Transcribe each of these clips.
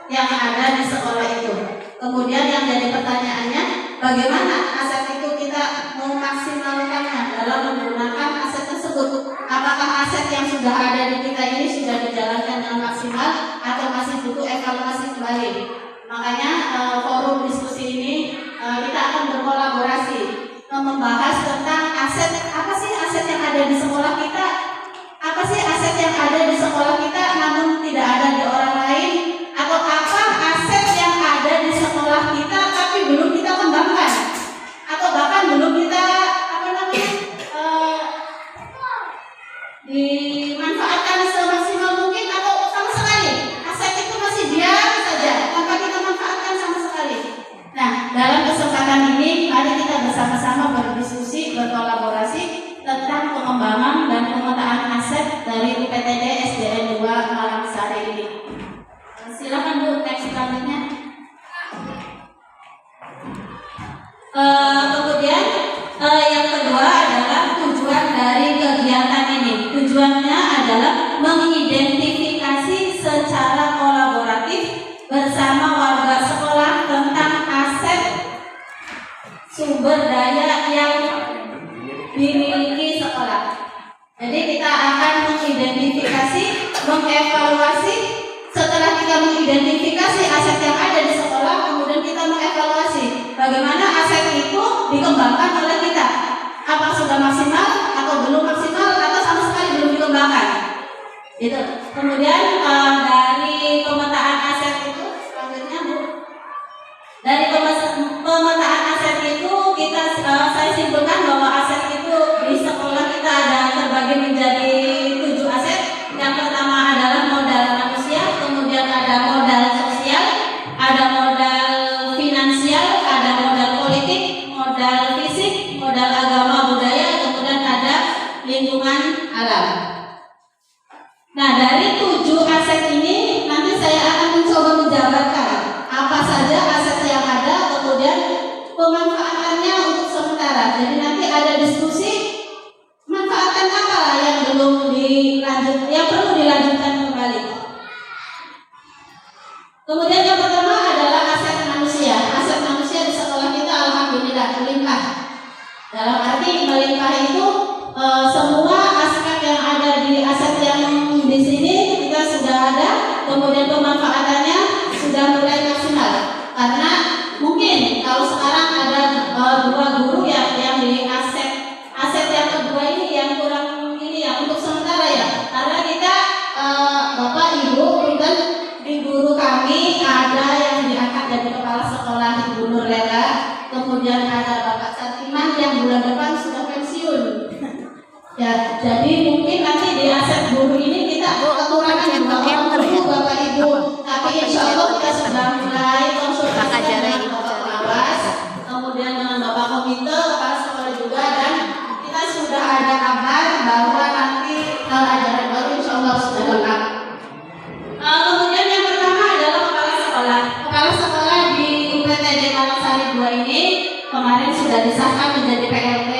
yang ada di sekolah itu. Kemudian yang jadi pertanyaannya, bagaimana aset itu kita memaksimalkannya dalam menggunakan aset tersebut? Apakah aset yang sudah ada di kita ini sudah dijalankan dengan maksimal atau masih butuh evaluasi kembali? Makanya forum diskusi ini kita akan berkolaborasi membahas tentang aset, apa sih aset yang ada di sekolah kita, apa sih aset yang ada di sekolah kita namun tidak ada di orang lain, atau apa aset yang ada di sekolah kita tapi belum kita kembangkan, atau bahkan belum kita dimanfaatkan semaksimal mungkin, atau sama sekali aset itu masih biasa saja tanpa kita manfaatkan sama sekali. Nah, dalam kesempatan ini mari kita bersama-sama berdiskusi, berkolaborasi tentang pengembangan dan pemetaan aset dari UPTD SDN 2 Malangsari ini. Silakan Bu, next selanjutnya. Kemudian yang kedua adalah tujuan dari kegiatan ini. Tujuannya adalah mengidentifikasi secara kolaboratif bersama warga sekolah tentang aset sumber daya yang dimiliki sekolah. Jadi kita akan mengidentifikasi, mengevaluasi. Setelah kita mengidentifikasi aset yang ada di sekolah, kemudian kita mengevaluasi bagaimana aset itu dikembangkan oleh kita. Apa sudah maksimal atau belum maksimal atau sama sekali belum dikembangkan. Itu. Kemudian dari pemetaan aset itu selanjutnya Bu. Dari pemetaan aset itu saya simpulkan bahwa aset itu di sekolah kita ada terbagi menjadi 7 aset. Yang pertama adalah modal manusia, kemudian ada modal sosial, ada modal finansial, ada modal politik, modal fisik, modal agama budaya, kemudian ada lingkungan alam. Nah, dari 7 aset ini nanti saya akan mencoba menjabarkan apa saja aset yang ada, kemudian pemanfaatannya untuk sementara. Jadi nanti ada diskusi manfaatkan apa yang belum dilanjut, yang perlu dilanjutkan kembali. Kemudian yang pertama adalah aset manusia. Aset manusia di sekolah kita alhamdulillah melimpah. Dalam arti melimpah itu semua aspek yang ada di aset yang di sini kita sudah ada, kemudian pemanfaatannya sudah mulai maksimal. Karena mungkin kalau sekarang ada 2 guru yang di aset yang kedua ini yang kurang ini ya untuk sementara ya. Karena kita Bapak Ibu dan di guru kami ada yang diangkat dari kepala sekolah Ibu Nurlela, kemudian ada Bapak Satiman yang bulan depan sudah pensiun. Ya, jadi mungkin nanti di aset guru ini kita kekurangan juga orang guru Bapak Ibu. Tapi insya Allah kita sudah mulai konsultasi dengan Bapak Pengawas, kemudian dengan Bapak Komite, kepala sekolah juga, dan kita sudah ada kabar bahwa nanti ajaran baru insya Allah sudah lengkap. Kemudian yang pertama adalah kepala sekolah. Kepala sekolah di UPTD Malangsari 2 ini kemarin sudah disahkan menjadi PLT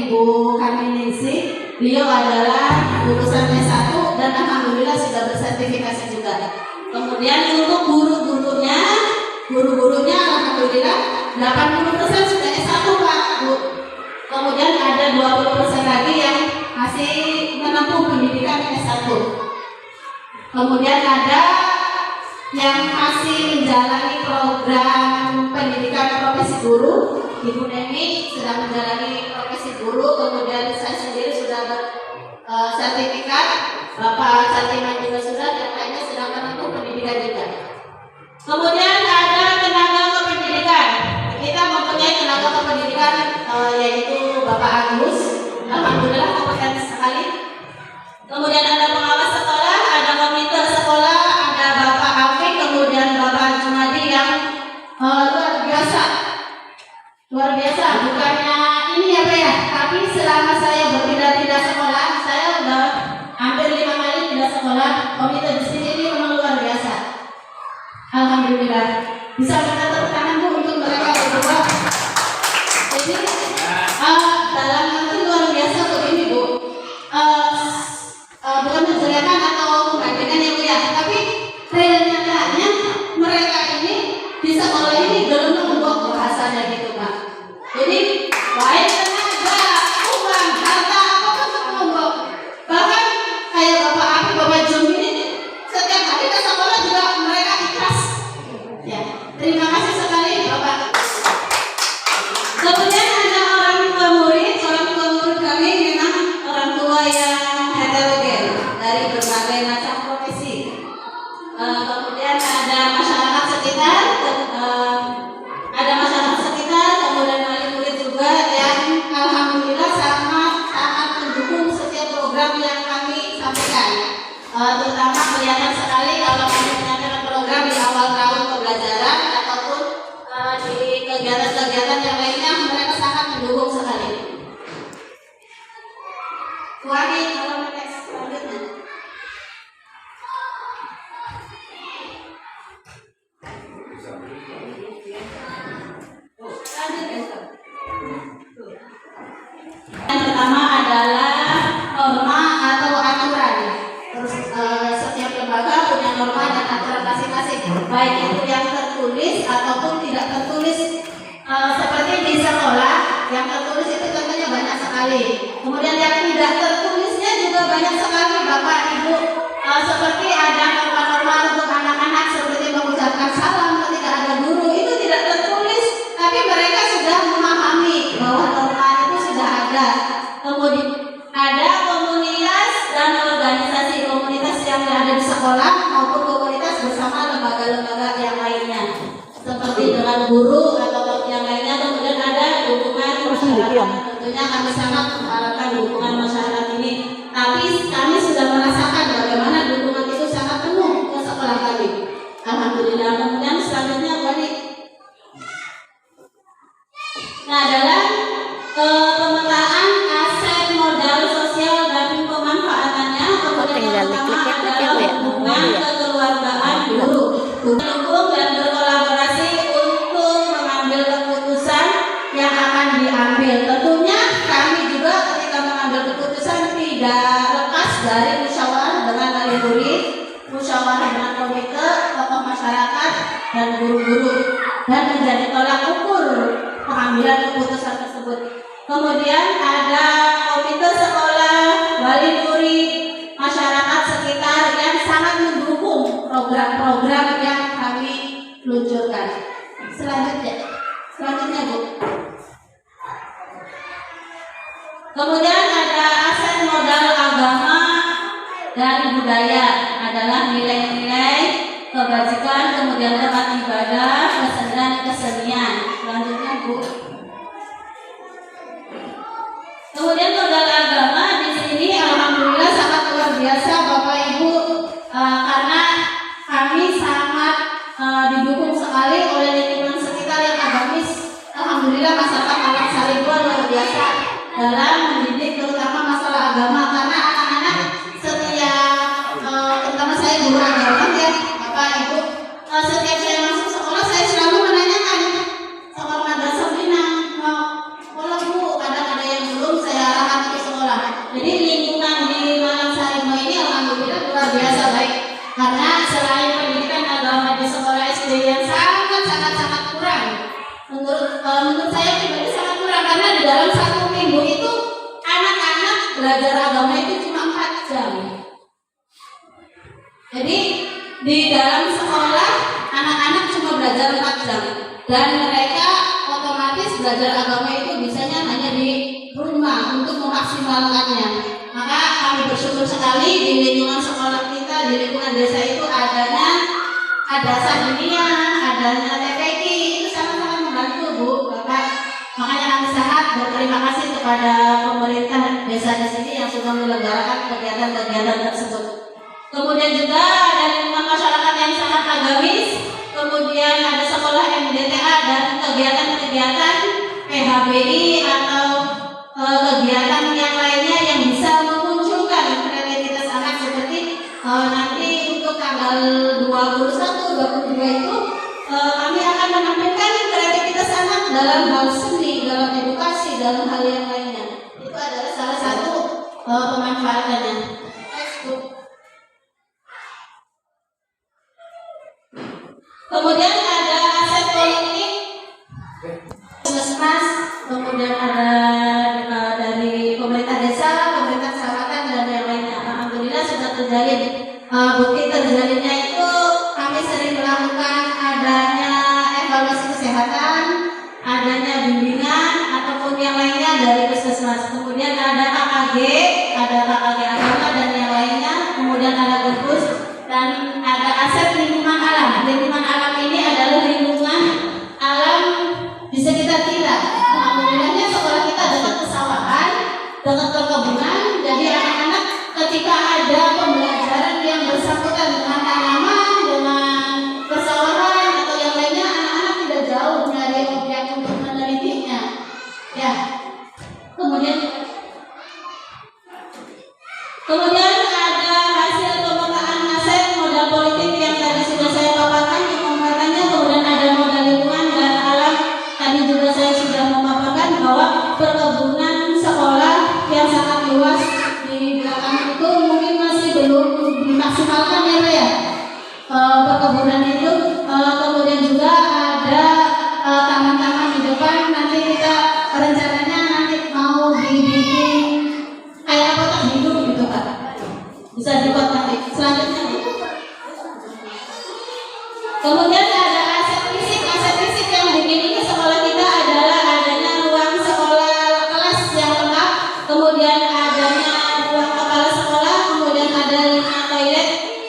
Ibu Karminingsih. Beliau adalah lulusan S1 dan alhamdulillah sudah bersertifikasi juga. Kemudian untuk guru-gurunya alhamdulillah 80% sudah S1 Pak Bu. Kemudian ada 20% lagi yang masih menempuh pendidikan S1. Kemudian ada yang masih menjalani program pendidikan profesi guru. Ibu Nemi sedang menjalani profesi guru, kemudian saya sendiri sudah bersertifikat, Bapak Satiman juga sudah, dan lainnya sedang menempuh pendidikan juga. Kemudian ada tenaga kependidikan. Kita mempunyai tenaga kependidikan yaitu Bapak Agus, alhamdulillah kompeten sekali. Kemudian ada pengawas sekolah, ada komite sekolah, ada Bapak Afik, kemudian Bapak Jumadi yang luar biasa, bukannya ini apa ya, tapi selama saya berpindah-pindah sekolah, saya udah hampir 5 kali pindah sekolah. Komite di sini ini memang luar biasa, alhamdulillah. Bisa kita tepuk tangan Bu untuk mereka berdua. Jadi dalam arti luar biasa begini Bu, bukan menjelekan atau membandingkan ya Bu ya, tapi realnya mereka baik itu yang tertulis ataupun tidak tertulis. Seperti di sekolah, yang tertulis itu contohnya banyak sekali. Kemudian yang tidak tertulisnya juga banyak sekali, Bapak Ibu. Seperti ada norma-norma untuk anak-anak seperti mengucapkan salam ketika ada guru, itu tidak tertulis, tapi mereka sudah memahami bahwa norma itu sudah ada. Kemudian ada komunitas dan organisasi komunitas yang ada di sekolah maupun komunitas bersama lembaga-lembaga yang lainnya, seperti dengan guru atau yang lainnya. Kemudian ada dukungan masyarakat. Tentunya kami sangat mengharapkan dukungan masyarakat ini, tapi kami sudah merasakan bagaimana dukungan itu sangat penuh ke sekolah kami. Alhamdulillah. Kemudian selanjutnya balik. Nah, dalam pemetaan aset modal sosial dan pemanfaatannya, kemudian yang pertama adalah hubungan kekeluargaan guru, mendukung dan berkolaborasi untuk mengambil keputusan yang akan diambil. Tentunya kami juga ketika mengambil keputusan tidak lepas dari musyawarah dengan wali murid, musyawarah dengan komite, tokoh masyarakat dan guru-guru, dan menjadi tolak ukur pengambilan keputusan tersebut. Kemudian ada komite sekolah, wali murid, masyarakat sekitar yang sangat mendukung program-program yang kami luncurkan. Selanjutnya Bu. Kemudian ada aset modal agama dan budaya, adalah nilai-nilai kebajikan, kemudian tempat ibadah, kesenian, kesenian. Selanjutnya Bu. Kemudian modal agama di sini alhamdulillah sangat luar biasa Bapak Ibu, karena kami sangat didukung sekali oleh lingkungan sekitar yang agamis. Alhamdulillah masyarakat Anak Saribu luar biasa dalam mendidik terutama masalah agama, karena anak-anak setiap terutama saya guru agama ya Bapak Ibu, setiap saya masuk sekolah saya selalu menanyakan sama madrasah Minang, kalau Bu ada yang belum saya arahkan ke sekolah. Jadi lingkungan di Malang Saribu ini alhamdulillah luar biasa baik, karena selain pendidikan agama di sekolah SD yang sangat kurang, menurut saya pribadi sangat kurang, karena di dalam satu minggu itu anak-anak belajar agama itu cuma 4 jam. Jadi di dalam sekolah anak-anak cuma belajar 4 jam, dan mereka otomatis belajar agama itu bisanya hanya di rumah untuk memaksimalkannya. Maka kami bersyukur sekali di lingkungan sekolah kita, di lingkungan desa itu adanya madrasah dunia, adanya TPQ, itu sangat-sangat membantu Bu, Bapak. Makanya kami sangat berterima kasih kepada pemerintah desa di sini yang sudah menyelenggarakan kegiatan-kegiatan tersebut. Kemudian juga ada lingkungan masyarakat yang sangat agamis, kemudian ada sekolah MDTA dan kegiatan-kegiatan PHBI atau kegiatan yang lainnya yang bisa memunculkan kreativitas anak, seperti nanti untuk tanggal 21-22 itu kami akan menampilkan kreativitas anak dalam hal seni, dalam edukasi, dalam hal yang lainnya. Itu adalah salah satu pemanfaatannya. Kemudian ada aset politik, puskesmas, kemudian ada dari pemerintah desa, pemerintah kecamatan dan yang lainnya. Alhamdulillah sudah terjalin. Bukti terjalinnya itu kami sering melakukan adanya evaluasi kesehatan, adanya bimbingan ataupun yang lainnya dari puskesmas. Kemudian ada KKG agama dan yang lainnya. Kemudian ada gugus dan ada aset lingkungan alam. Lingkungan alam ini adalah lingkungan alam di sekitar kita. Alhamdulillahnya sekolah kita dekat pesawahan, dekat perkebunan. Jadi anak-anak ketika ada pembelajaran yang bersangkutan dengan tanaman, dengan persawahan atau yang lainnya, anak-anak tidak jauh dari objek untuk menelitinya. Ya. Kemudian Kemudian ada aset fisik. Aset fisik yang dimiliki sekolah kita adalah adanya ruang sekolah kelas yang lengkap, kemudian adanya ruang kepala sekolah, kemudian ada 5 toilet,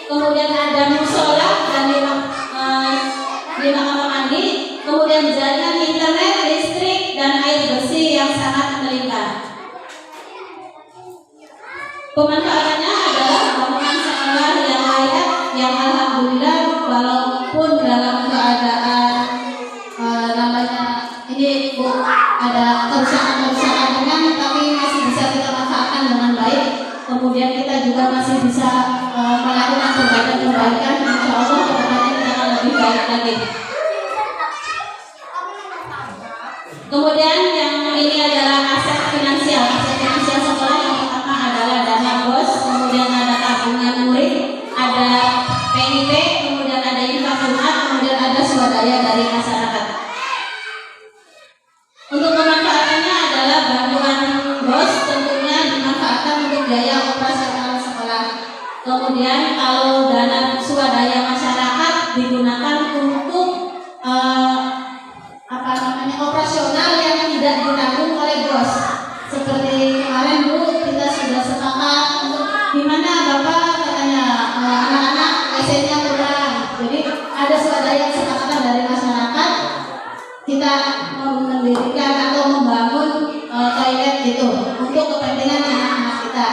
kemudian ada musola dan 5 kamar mandi, kemudian jaringan internet, listrik, dan air bersih yang sangat melimpah. Pemanfaatannya adalah bangunan sekolah yang layak, yang alhamdulillah walaupun dalam keadaan ini Bu, ada kerusakan ringan, tapi masih bisa kita manfaatkan dengan baik. Kemudian kita juga masih bisa melakukan perbaikan. Insya Allah kedepannya kita akan lebih baik lagi. Kemudian yang ini adalah aset finansial. Aset finansial sekolah yang pertama adalah dana BOS, kemudian ada tabungan murid, ada PIP, kemudian ada infak Jumat, kemudian ada swadaya dari masyarakat. Untuk pemanfaatannya adalah bantuan BOS tentunya dimanfaatkan untuk biaya operasional sekolah. Kemudian kalau dana swadaya masyarakat digunakan untuk operasional yang tidak ditanggung oleh BOS. Seperti kemarin Bu, kita sudah sepakat untuk gimana Bapak katanya anak-anak WC-nya kurang. Jadi ada swadaya kesepakatan dari masyarakat, kita mendirikan atau membangun toilet gitu untuk kepentingan anak-anak kita.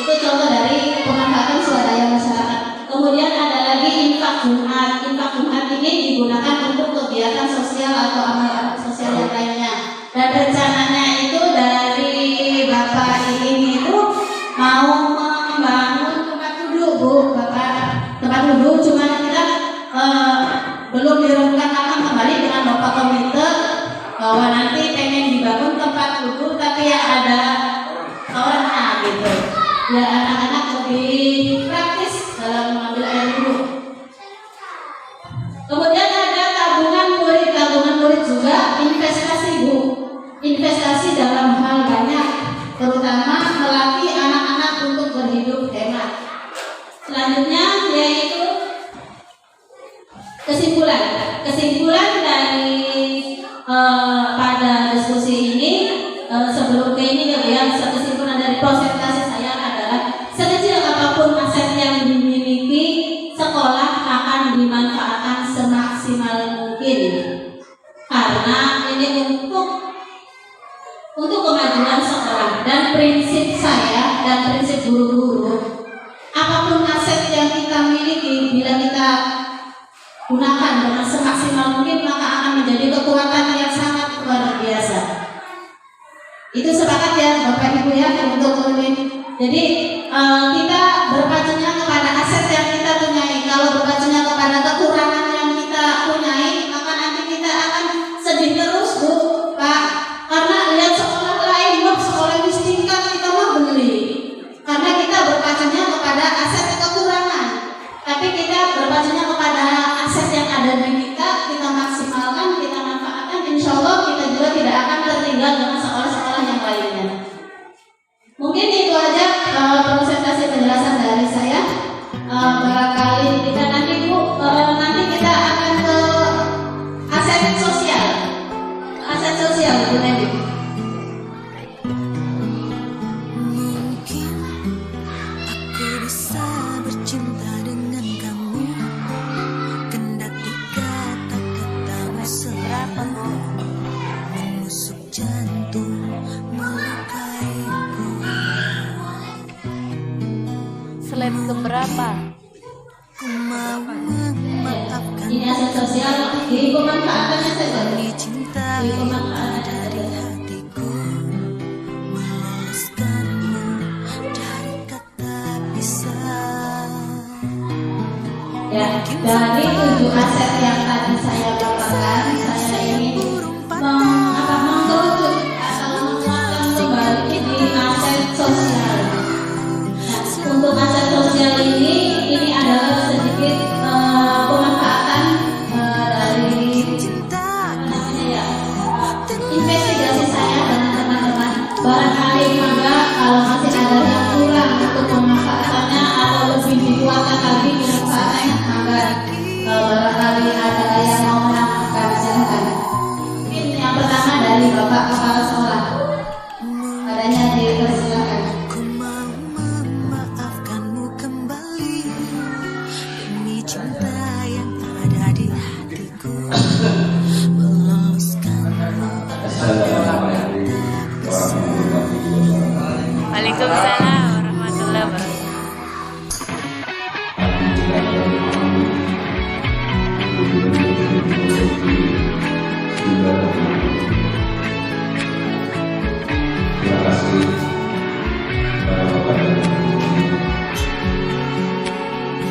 Itu contoh dari pemanfaatan swadaya masyarakat. Kemudian ada lagi infak Jumat. Infak Jumat ini digunakan untuk kegiatan sosial atau amal sosial yang lainnya. Dan rencananya itu dari Bapak ini itu mau membangun tempat duduk Bu, Bapak, tempat duduk. Cuma kita belum direncanakan kembali dengan Bapak komite bahwa nanti pengen dibangun tempat duduk tapi yang ada orangnya gitu, biar anak-anak lebih praktis dalam mengambil air wudhu. Kemudian ada tabungan murid. Tabungan murid juga investasi Bu, investasi dalam hal banyak, terutama melatih anak-anak untuk berhidup hemat. Selanjutnya yaitu kesimpulan dari pada diskusi ini. Sebelum ke ini ya, kesimpulan dari presentasi saya adalah sekecil apapun aset yang dimiliki sekolah akan dimanfaatkan semaksimal mungkin, karena ini untuk kemajuan sekolah. Dan prinsip saya dan prinsip guru-guru, apapun aset yang kita miliki, bila kita gunakan dengan semaksimal mungkin, maka akan menjadi kekuatan yang sangat luar biasa. Itu sepakat ya Bapak Ibu ya untuk ini. Jadi kita berpacunya kepada aset yang kita punyai. Kalau berpacunya kepada kekurangan yang kita punyai, maka nanti kita akan sedih terus Bu, Pak. Karena lihat sekolah lain, sekolah tingkat kita mau beli. Karena kita berpacunya kepada aset kekurangan. Tapi kita berpacunya kepada aset yang ada di kita maksimalkan, kita manfaatkan. Insya Allah kita juga tidak akan tertinggal dengan sekolah-sekolah yang lainnya. Mungkin itu aja presentasi penjelasan dari saya. Barangkali kita nanti Bu, nanti kita akan ke aset sosial. Aset sosial Bu nanti. Mungkin aku bisa bercinta dengan kamu, kendati kata-katamu seberapa menusuk jantung, melukaiku. Slide keberapa? Ku mau memaafkan Ini aset sosial, jadi pemanfaatannya saja. cinta dari hatiku, meloloskanmu dari kata pisah. Ya, dari 7 aset yang tadi saya paparkan, saya ingin mengerucut atau menguatkan kembali di aset sosial. Nah, untuk aset sosial ini adalah sedikit pemanfaatan dari Cinta namanya ya, dari Bapak Kepala Sekolah. Adanya dipersilakan. Ku mau memaafkanmu kembali demi cinta yang ada di hatiku, meluluskanmu. Waalaikumsalam warahmatullahi wabarakatuh. Terima kasih kepada Bapak dan Ibu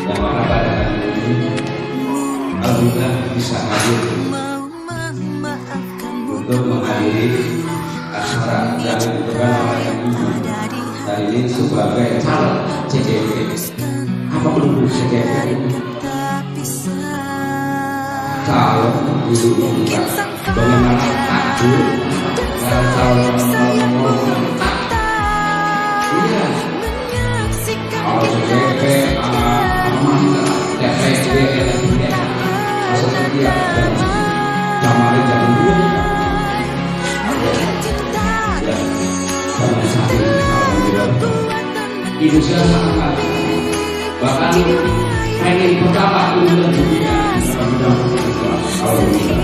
yang mana pada hari ini alhamdulillah bisa hadir Mau memaafkanmu untuk menghadiri acara yang dibutuhkan oleh Ibu hari ini sebagai calon CCP. Apa perlu CCP? tak bisa. Calon dulu bukan bagaimana aku dan calon iya. Kalau CCP TPD seperti yang Jamalin jadi dua ya sama satu alhamdulillah ibu saya sangat bahkan pengen pertama unggulan dunia alhamdulillah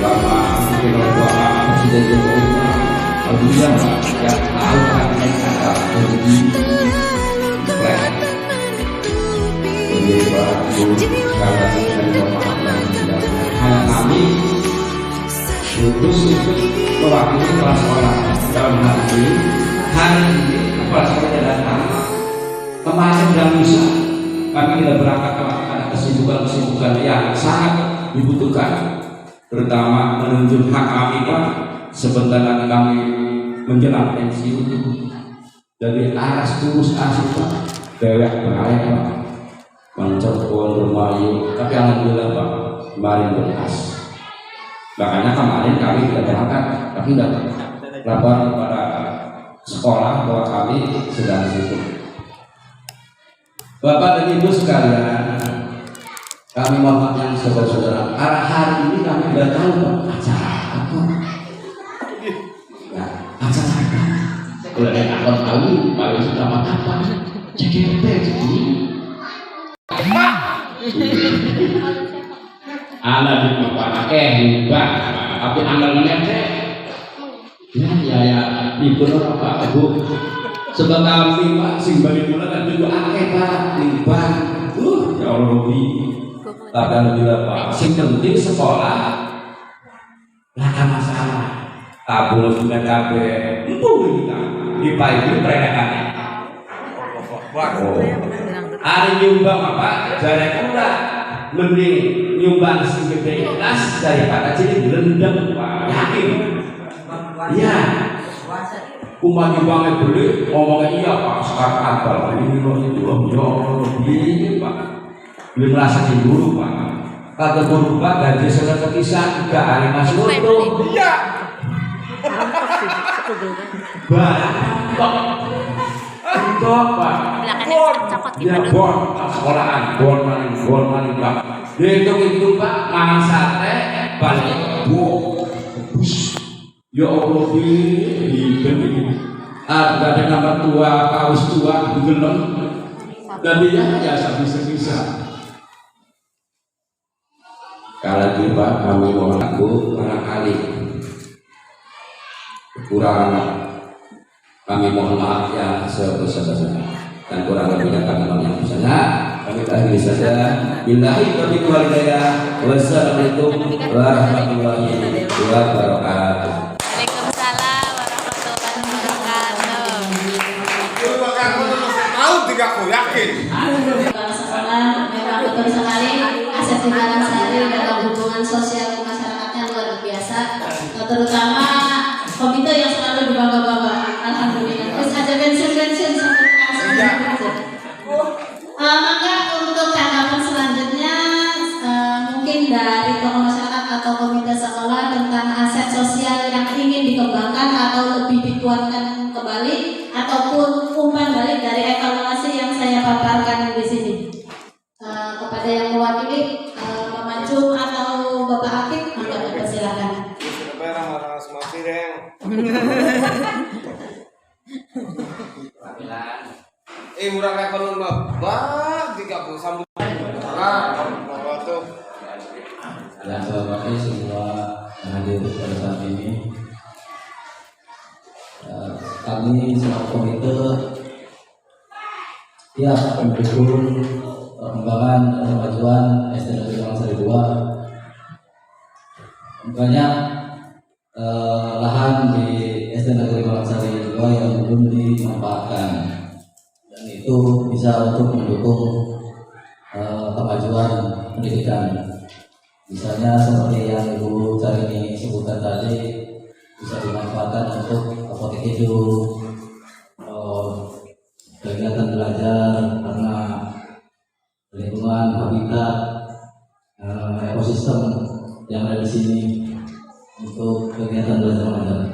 lama mungkin Bapak Presiden Jokowi alhamdulillah yang tahu artinya kata rezeki keren jadi Pak Ibu sekali dan Bapak hanya kami khusus untuk mewakili kepala sekolah dalam hari ini kepala sekolah datang kemarin dan lusa kami tidak berangkat karena kesibukan-kesibukan yang sangat dibutuhkan, terutama menuntut hak kami Pak. Sebentar lagi kami menjelang pensiun dari aras terus asik Pak, dewek bahaya Pak, mencokol remayu, tapi alhamdulillah Pak kemarin berkas. Makanya kemarin kami tidak berangkat, tapi tidak lapor kepada sekolah bahwa kami sedang sibuk. Bapak dan Ibu sekalian, kami mohon yang saudara-saudara, arah hari ini kami tidak tahu acara apa. Ya, acara apa? Kalau yang akan tahu, paling sudah apa? CGP ini. Anak di bapak lupa, tapi anggal meneteh. Ya, Ibu apa Bu? Sebab kami Pak sing bagi bulan dan juga akeh Pak limbah. Ya Allah Robi. Tapi alhamdulillah Pak, sing penting sekolah lah masalah. Tabung sudah kabeh. Empuk kita. IPA itu peredakannya. Hari nyumbang Pak, jare kula mending nyumbang sing gede ikhlas daripada cilik blendem Pak. Yakin? Iya. Umat nyumbangnya beli, ngomongnya iya Pak, sekarang apa? Ini loh itu loh, ya lebih Pak. Belum merasa dulu Pak. Kata guru Pak, gaji sudah terpisah 3 hari masuk itu. Iya. Pak. Itu Pak. Ya bon, sekolahan, bon maning Pak. Dihitung Pak, mangan sate, balik bu. Ya Allah ini ada nama tua, kaos tua, gelem dan dia ya bisa. Kalau Pak kami mohon Bu barangkali kekurangan kami mohon maaf yang sebesar-besarnya dan kurang lebihnya kami mohon yang besarnya. Kami akhiri saja. Billahi taufiq wal hidayah. Wassalamualaikum warahmatullahi wabarakatuh. Aku yakin. Kepala sekolah memang betul sekali aset di dalam sehari dalam hubungan sosial masyarakatnya luar biasa, terutama komite yang selalu dibangga-banggakan. Alhamdulillah. Terus ada pensiun sampai maka untuk tanggapan selanjutnya mungkin dari tokoh masyarakat atau komite sekolah tentang aset sosial yang ingin dikembangkan atau lebih dikuatkan kembali ataupun umpan balik dari evaluasi yang saya paparkan di sini. Kepada yang mewakili Pak Manjung atau Bapak Akif, maka silakan. urang ekonomi mah tiga puluh sambut. Nah, waktu Dan saya hormati semua yang hadir pada saat ini. Kami selaku komite siap mendukung perkembangan dan kemajuan SD Negeri Kamangsari 2. Banyak lahan di SD Negeri Kamangsari 2 yang belum dimanfaatkan, dan itu bisa untuk mendukung kemajuan pendidikan. Misalnya seperti yang Ibu Carini sebutkan tadi, bisa dimanfaatkan untuk apotek hidup, kegiatan belajar karena lingkungan, habitat, ekosistem yang ada di sini untuk kegiatan belajar mengajar.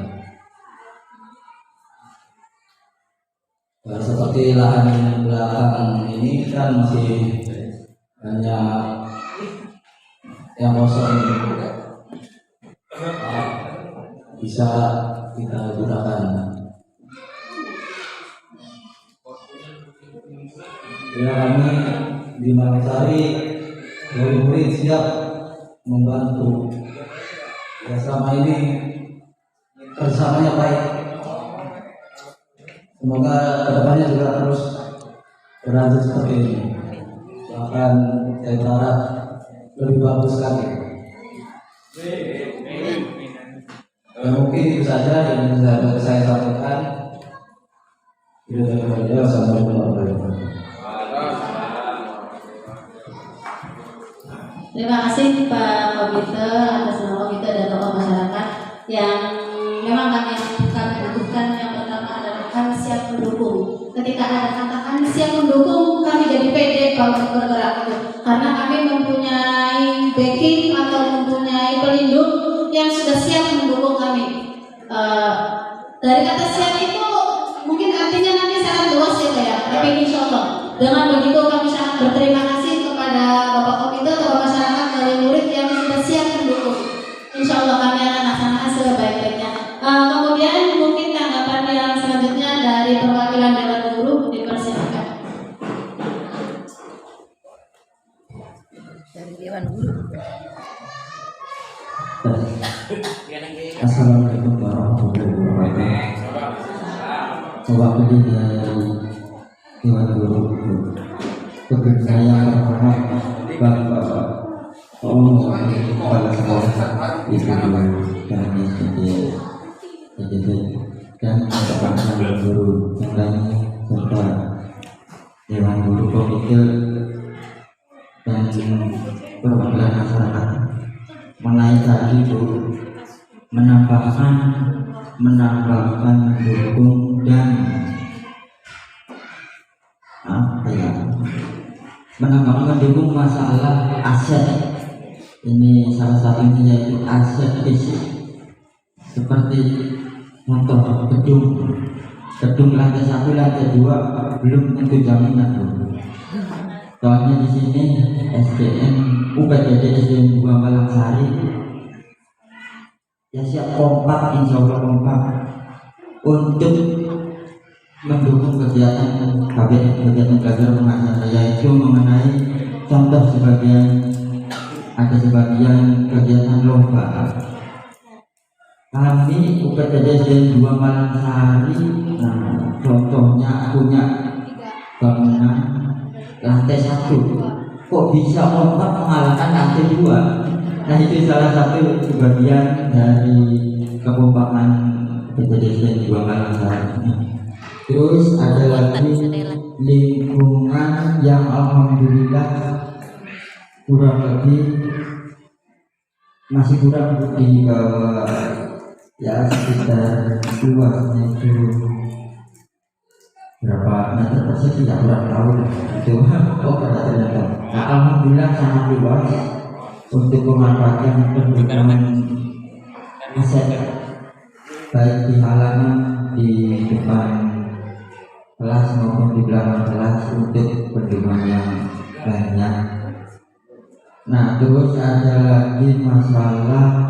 Seperti lahan belakang ini kan masih hanya yang kosong ini bisa kita gunakan. Ya, kami di Kamangsari dari murid siap membantu. Ya, selama ini kerjasamanya baik. Semoga kedepannya juga terus berlanjut seperti ini. Bahkan saya berharap lebih bagus lagi. Ya, mungkin itu saja yang bisa saya sampaikan. Assalamualaikum warahmatullahi wabarakatuh. Terima kasih Pak Komite atas nama komite dan tokoh masyarakat yang memang kami butuhkan. Yang pertama adalah kami siap mendukung. Ketika ada kata kami siap mendukung, kami jadi pede untuk bergerak itu. Karena kami mempunyai backing atau mempunyai pelindung yang sudah siap mendukung kami. Dari kata siap itu mungkin artinya nanti sangat luas ya Pak ya. Tapi insya Allah dengan begitu kami sangat berterima kasih kepada Bapak Komite, Bapak masyarakat, dari murid yang sudah siap mendukung. Insya Allah kami akan laksanakan sebaik-baiknya. Kemudian mungkin tanggapan yang selanjutnya dari perwakilan Dewan Guru dipersilakan. Dari Dewan Guru. Assalamualaikum warahmatullahi wabarakatuh. Mewakili dari Dewan Guru Kemudian saya berharap Bapak tolong kepala sekolah Ibu dan dan Bapak Guru dan serta Dewan Guru Komite dan perwakilan masyarakat mengenai tadi itu menambahkan dukung dan menambahkan dukung masalah aset. Ini salah satunya yaitu aset fisik seperti contoh gedung lantai 1, lantai 2 belum tentu jaminan. Soalnya di sini SDN UPTD SDN 2 Kamangsari ya siap kompak, insya Allah kompak untuk mendukung kegiatan belajar mengajar, yaitu mengenai contoh ada sebagian kegiatan lomba. Kami UPTD SDN 2 Kamangsari, contohnya punya bangunan lantai 1, kok bisa kompak mengalahkan lantai 2. Nah, itu salah satu sebagian dari kekompakan UPTD SDN 2 Kamangsari. Terus ada lagi lingkungan yang alhamdulillah kurang lebih masih kurang di bawah ya sekitar luasnya itu berapa meter persegi, tidak kurang tahu itu ternyata. Nah, alhamdulillah sangat luas untuk memanfaatkan pendidikan aset baik di halaman, di depan kelas maupun di belakang kelas untuk pertemuan yang banyak. Nah, terus ada lagi masalah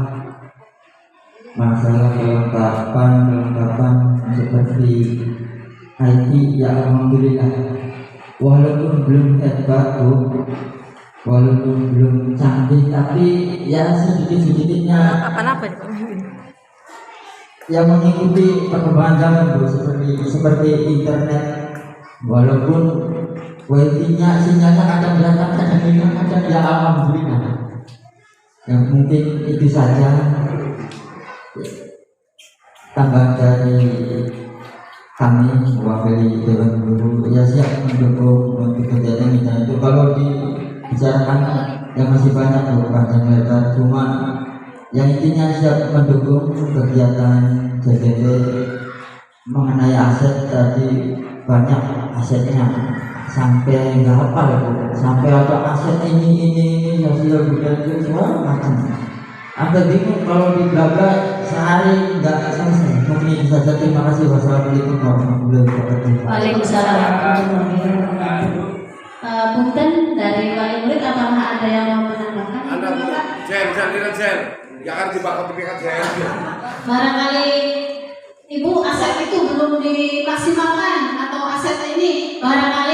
kelengkapan seperti IT ya alhamdulillah walaupun belum hebat Bu, walaupun belum canggih, tapi ya sedikit-sedikitnya Apa-apa? yang mengikuti perkembangan zaman Bu, seperti internet, walaupun wifi-nya sinyalnya kadang datang, kadang hilang, kadang ya alhamdulillah. Yang mungkin itu saja tambahan dari kami mewakili Dewan Guru, ya siap mendukung untuk kegiatan kita itu. Kalau dibicarakan yang masih banyak Bu, panjang lebar, cuma yang intinya siap mendukung kegiatan JDT mengenai aset. Tadi banyak asetnya sampai nggak hafal Bu, sampai ada aset ini sosial budaya semua macam. Agak bingung kalau di belakang sehari nggak selesai. Mungkin itu saja, terima kasih. Wassalamualaikum warahmatullahi wabarakatuh. Waalaikumsalam warahmatullahi wabarakatuh. Punten dari wali murid, apakah ada yang mau menambahkan? Anda Jen, jangan dibakar Jen. Barangkali Ibu aset itu belum dimaksimalkan, atau aset ini barangkali